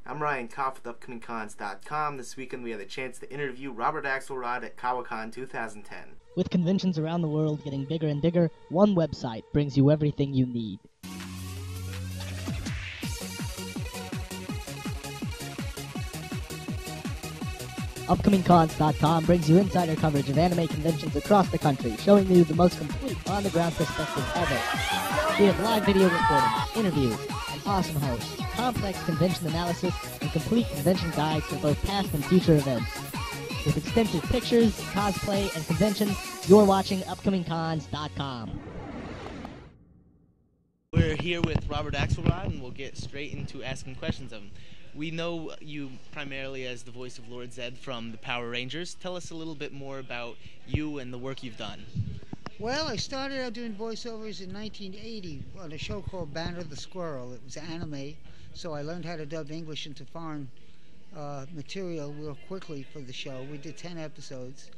I'm Ryan Koff with UpcomingCons.com. This weekend we had a chance to interview Robert Axelrod at Kawa 2010. With conventions around the world getting bigger and bigger, one website brings you everything you need. UpcomingCons.com brings you insider coverage of anime conventions across the country, showing you the most complete on-the-ground perspective ever. We have live video recordings, interviews, an awesome host, complex convention analysis, and complete convention guides for both past and future events. With extensive pictures, cosplay, and conventions, you're watching UpcomingCons.com. We're here with Robert Axelrod, and we'll get straight into asking questions of him. We know you primarily as the voice of Lord Zed from the Power Rangers. Tell us a little bit more about you and the work you've done. Well, I started out doing voiceovers in 1980 on a show called Banner the Squirrel. It was anime, so I learned how to dub English into foreign material real quickly for the show. We did 10 episodes,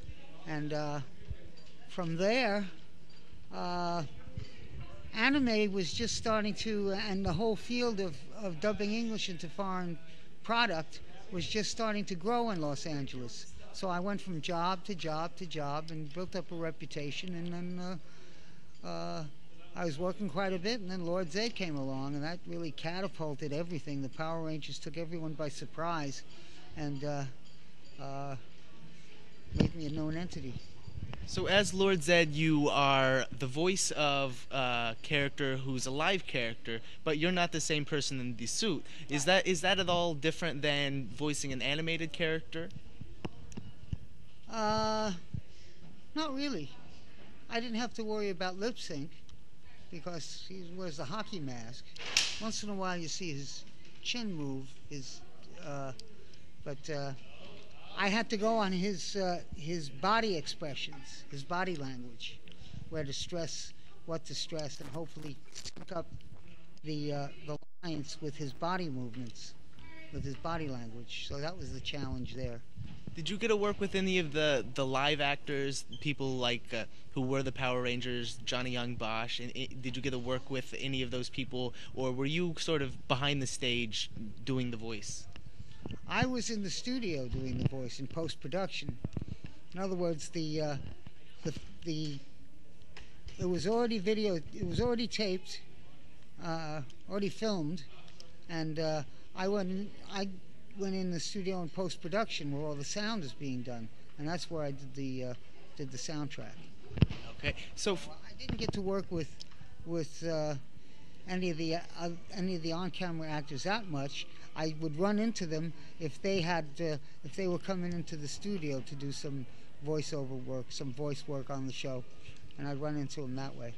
and from there, anime was just starting to, and the whole field of dubbing English into foreign product was just starting to grow in Los Angeles. So I went from job to job to job and built up a reputation, and then I was working quite a bit, and then Lord Zed came along, and that really catapulted everything. The Power Rangers took everyone by surprise and made me a known entity. So as Lord Zed, you are the voice of a character who's a live character, but you're not the same person in the suit. Is that at all different than voicing an animated character? Not really. I didn't have to worry about lip sync because he wears the hockey mask. Once in a while you see his chin move, but I had to go on his body expressions, his body language, where to stress, what to stress, and hopefully sync up the lines with his body movements, with his body language. So that was the challenge there. Did you get to work with any of the live actors, people like who were the Power Rangers, Johnny Young Bosch? And did you get to work with any of those people, or were you sort of behind the stage doing the voice? I was in the studio doing the voice in post-production. In other words, it was already it was already taped, already filmed, and I went in the studio in post-production where all the sound is being done, and that's where I did the soundtrack. Okay, so I didn't get to work with any of the on-camera actors that much. I would run into them if they were coming into the studio to do some voiceover work, some voice work on the show, and I'd run into them that way.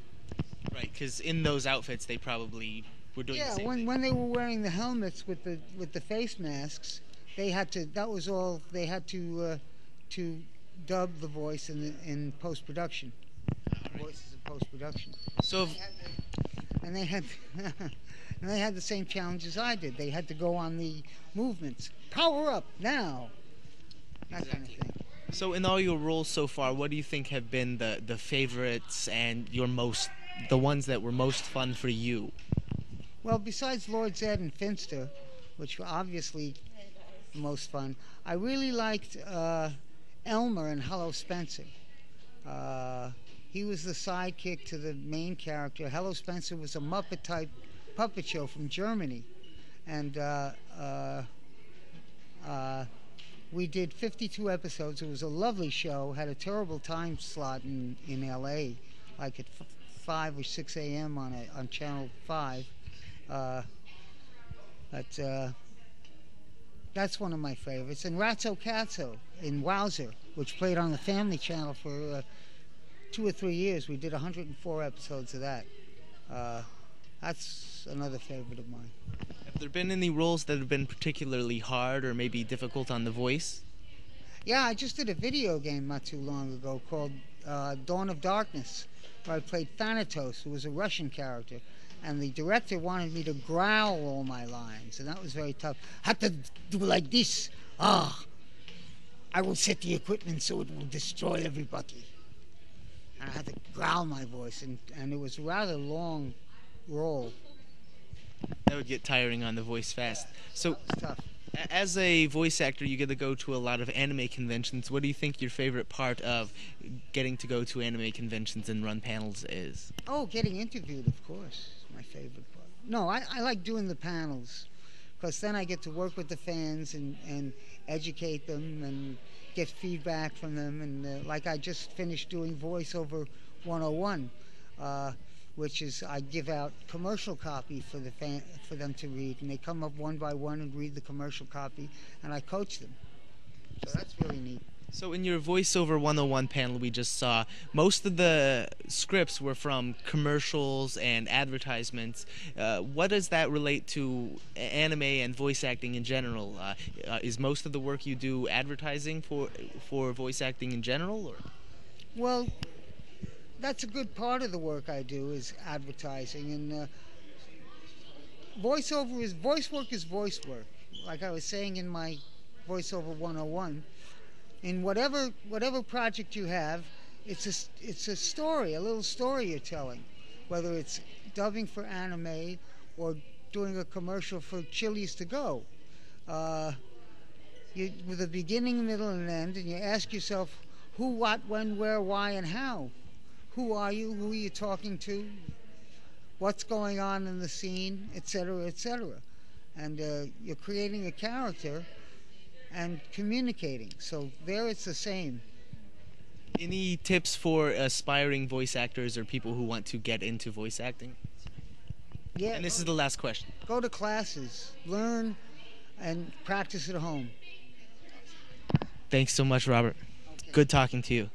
Right, because in those outfits they probably were doing the same thing. When they were wearing the helmets with the face masks, they had to. That was all they had to dub the voice in post production. Right. Voices in post production. So. And they had and they had the same challenges I did. They had to go on the movements. Power up now. That kind of thing. So in all your roles so far, what do you think have been the favorites and the ones that were most fun for you? Well, besides Lord Zed and Finster, which were obviously the most fun, I really liked Elmer and Hello Spencer. He was the sidekick to the main character. Hello Spencer was a Muppet-type puppet show from Germany. And we did 52 episodes. It was a lovely show. Had a terrible time slot in L.A., like at 5 or 6 a.m. on Channel 5. But that's one of my favorites. And Ratso Katso in Wowzer, which played on the Family Channel for 2 or 3 years. We did 104 episodes of that. That's another favorite of mine. Have there been any roles that have been particularly hard or maybe difficult on the voice? Yeah, I just did a video game not too long ago called Dawn of Darkness, where I played Thanatos, who was a Russian character. And the director wanted me to growl all my lines, and that was very tough. Had to do like this. I will set the equipment so it will destroy everybody. And I had to growl my voice, and it was a rather long role. That would get tiring on the voice fast. So, tough. As a voice actor, you get to go to a lot of anime conventions. What do you think your favorite part of getting to go to anime conventions and run panels is? Oh, getting interviewed, of course, is my favorite part. No, I like doing the panels because then I get to work with the fans and educate them and get feedback from them. And like I just finished doing Voiceover 101, which is I give out commercial copy for for them to read, and they come up one by one and read the commercial copy, and I coach them. So that's really neat. So in your Voiceover 101 panel we just saw, most of the scripts were from commercials and advertisements. What does that relate to anime and voice acting in general? Is most of the work you do advertising for voice acting in general? Or? Well, that's a good part of the work I do is advertising, and voice work is voice work. Like I was saying in my Voiceover 101, in whatever project you have, it's a story, a little story you're telling, whether it's dubbing for anime or doing a commercial for Chili's to go. With a beginning, middle, and end, and you ask yourself who, what, when, where, why, and how. Who are you? Who are you talking to? What's going on in the scene, etc., etc. And you're creating a character and communicating. So there it's the same. Any tips for aspiring voice actors or people who want to get into voice acting? Yeah. And this is the last question. Go to classes, learn, and practice at home. Thanks so much, Robert. Okay. Good talking to you.